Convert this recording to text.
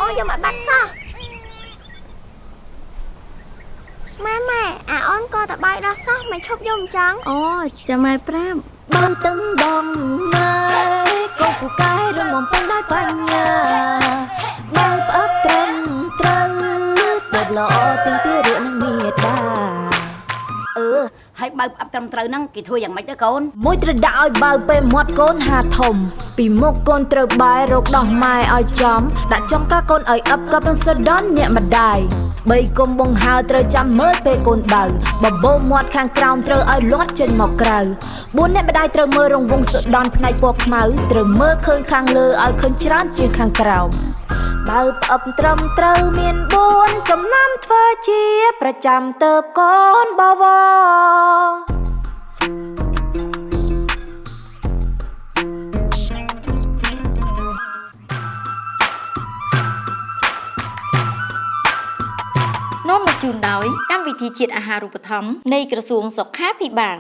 អូយកមកបាត់សោះម៉ែអាអូនក៏តបាយដោះសោះមិនឈប់យំចឹងអូចាំម៉ែប្រាប់បើតឹងដងម៉ែកូនពូកែរំបំពេញដោយបញ្ញាបើផ្អឹបត្រឹមត្រូវចិត្តល្អទាំងពីរឿងនឹងមេតាហើយបើផ្អឹបត្រឹមត្រូវហ្នឹងគេធ្វើយ៉ាងម៉េចទៅកូនមួយត្រូវដាក់ឲ្យបើពេលមាត់កូនហាធំពីមុខកូនត្រូវបែររកដោះម៉ែឲ្យចំដាក់ចំការកូនឲ្យអឹបកប់នឹងសដន់អ្នកម្ដាយ3គុំបងហើត្រូវចាំមើលពេលកូនដៅបបោមាត់ខាងក្រោមត្រូវឲ្យលាត់ចេញមកក្រៅ4អ្នកម្ដាយត្រូវមើលរង្វង់សដន់ផ្នែកពណ៌ខ្មៅត្រូវមើលឃើញខាងលើឲ្យឃើញច្រើនជាងខាងក្រោមបើផ្អឹបត្រឹមត្រូវមាន4ចំណាំធ្វើជាប្រចាំទៅកូនបវរនាំមកជូនដោយកម្មវិធីជាតិអាហារូបត្ថម្ភនៃក្រសួងសុខាភិបាល